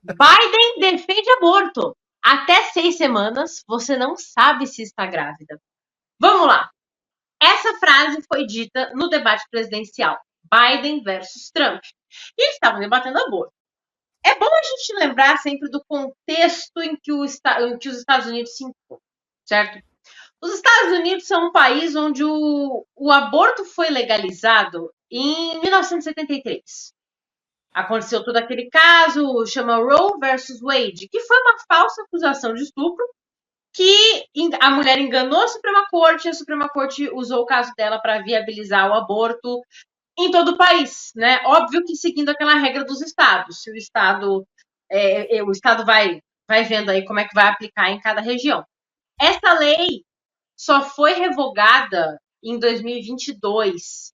Biden defende aborto. Até 6 semanas, você não sabe se está grávida. Vamos lá. Essa frase foi dita no debate presidencial. Biden versus Trump. E eles estavam debatendo aborto. É bom a gente lembrar sempre do contexto em que os Estados Unidos se impõem, certo? Os Estados Unidos são um país onde o aborto foi legalizado em 1973. Aconteceu todo aquele caso, chama Roe versus Wade, que foi uma falsa acusação de estupro, que a mulher enganou a Suprema Corte, e a Suprema Corte usou o caso dela para viabilizar o aborto em todo o país, né? Óbvio que seguindo aquela regra dos estados. Se o estado vai vendo aí como é que vai aplicar em cada região. Essa lei só foi revogada em 2022,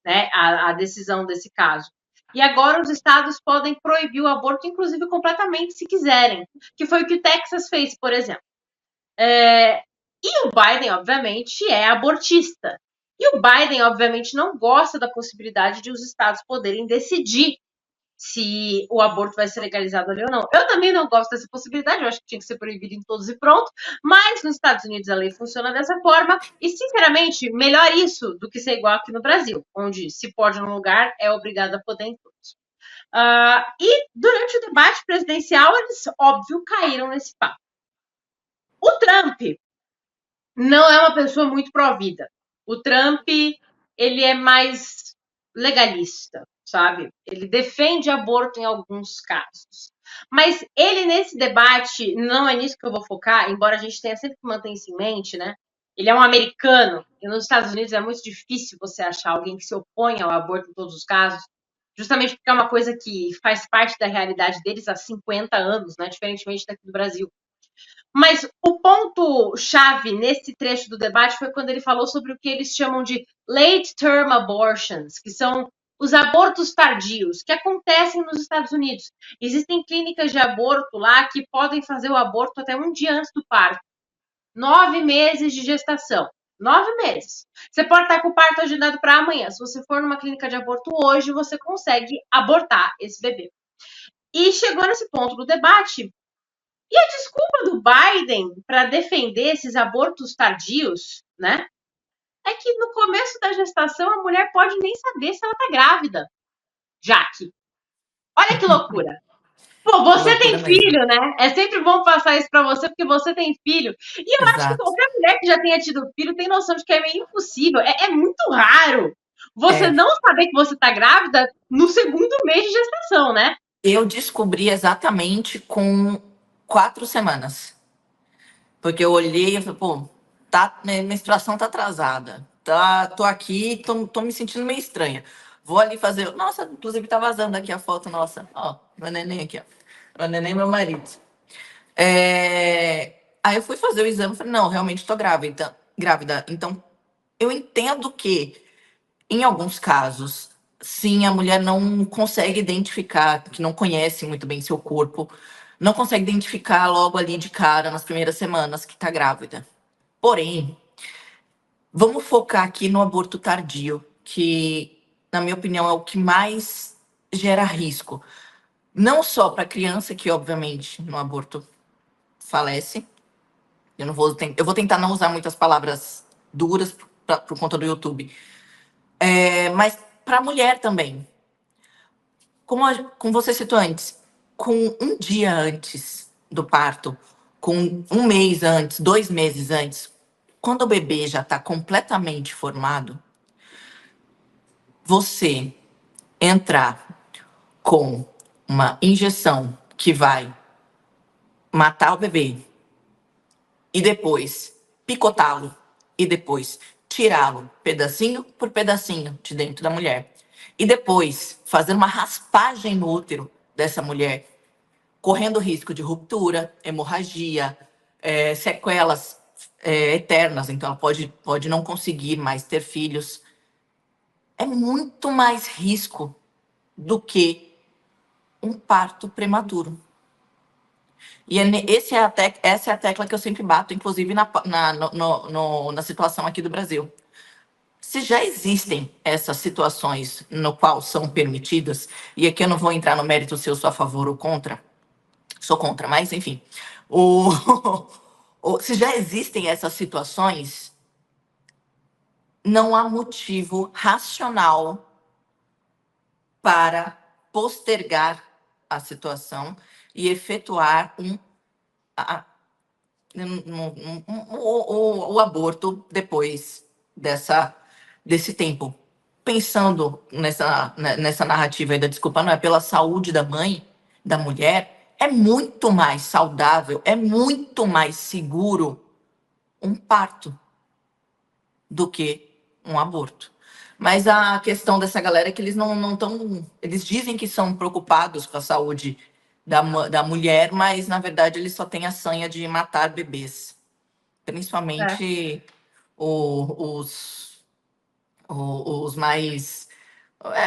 né? A decisão desse caso. E agora os estados podem proibir o aborto, inclusive completamente, se quiserem. Que foi o que o Texas fez, por exemplo. E o Biden, obviamente, é abortista. E o Biden, obviamente, não gosta da possibilidade de os estados poderem decidir se o aborto vai ser legalizado ali ou não. Eu também não gosto dessa possibilidade, eu acho que tinha que ser proibido em todos e pronto, mas nos Estados Unidos a lei funciona dessa forma, e sinceramente, melhor isso do que ser igual aqui no Brasil, onde se pode num lugar, é obrigado a poder em todos. E durante o debate presidencial, eles, óbvio, caíram nesse papo. O Trump não é uma pessoa muito pró-vida. O Trump, ele é mais legalista, sabe? Ele defende aborto em alguns casos. Mas ele, nesse debate, não é nisso que eu vou focar, embora a gente tenha sempre que manter isso em mente, né? Ele é um americano, e nos Estados Unidos é muito difícil você achar alguém que se opõe ao aborto em todos os casos, justamente porque é uma coisa que faz parte da realidade deles há 50 anos, né? Diferentemente daqui do Brasil. Mas o ponto-chave nesse trecho do debate foi quando ele falou sobre o que eles chamam de late term abortions, que são os abortos tardios, que acontecem nos Estados Unidos. Existem clínicas de aborto lá que podem fazer o aborto até um dia antes do parto. 9 meses de gestação. 9 meses. Você pode estar com o parto agendado para amanhã. Se você for numa clínica de aborto hoje, você consegue abortar esse bebê. E chegou nesse ponto do debate. E a desculpa do Biden para defender esses abortos tardios, né? É que no começo da gestação a mulher pode nem saber se ela tá grávida. Jaque. Olha que loucura. Pô, você tem filho, né? É sempre bom passar isso para você, porque você tem filho. E eu acho que Exato. qualquer mulher que já tenha tido filho tem noção de que é meio impossível. É muito raro você não saber que você tá grávida no segundo mês de gestação, né? Eu descobri exatamente com 4 semanas. Porque eu olhei e falei, pô, minha menstruação tá atrasada. Tô aqui, tô me sentindo meio estranha. Vou ali fazer. Nossa, inclusive tá vazando aqui a foto, nossa. Ó, meu neném aqui, ó. Meu neném e meu marido. Aí eu fui fazer o exame e falei, não, realmente tô grávida. Grávida. Então, eu entendo que, em alguns casos, sim, a mulher não consegue identificar, que não conhece muito bem seu corpo, não consegue identificar logo ali de cara, nas primeiras semanas, que tá grávida. Porém, vamos focar aqui no aborto tardio, que, na minha opinião, é o que mais gera risco. Não só para a criança, que obviamente no aborto falece. Eu vou tentar não usar muitas palavras duras por conta do YouTube. Mas para a mulher também. Como você citou antes, com um dia antes do parto, com um mês antes, 2 meses antes, quando o bebê já está completamente formado, você entrar com uma injeção que vai matar o bebê e depois picotá-lo e depois tirá-lo pedacinho por pedacinho de dentro da mulher e depois fazer uma raspagem no útero dessa mulher, correndo risco de ruptura, hemorragia, sequelas eternas, então ela pode não conseguir mais ter filhos. É muito mais risco do que um parto prematuro. E essa é a tecla que eu sempre bato, inclusive na situação aqui do Brasil. Se já existem essas situações no qual são permitidas, e aqui eu não vou entrar no mérito se eu sou a favor ou contra, sou contra, mas enfim. O, se já existem essas situações, não há motivo racional para postergar a situação e efetuar o aborto depois desse tempo. Pensando nessa narrativa aí da desculpa, não é pela saúde da mãe, da mulher, é muito mais saudável, é muito mais seguro um parto do que um aborto. Mas a questão dessa galera é que eles não estão. Eles dizem que são preocupados com a saúde da mulher, mas na verdade eles só têm a sanha de matar bebês. É. Principalmente os, os mais.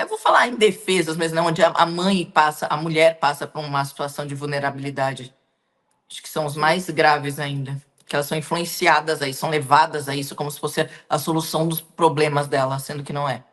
Vou falar indefesas, mas não, onde a mãe passa, a mulher passa por uma situação de vulnerabilidade. Acho que são os Sim. mais graves ainda. Que elas são influenciadas aí, são levadas a isso como se fosse a solução dos problemas dela, sendo que não é.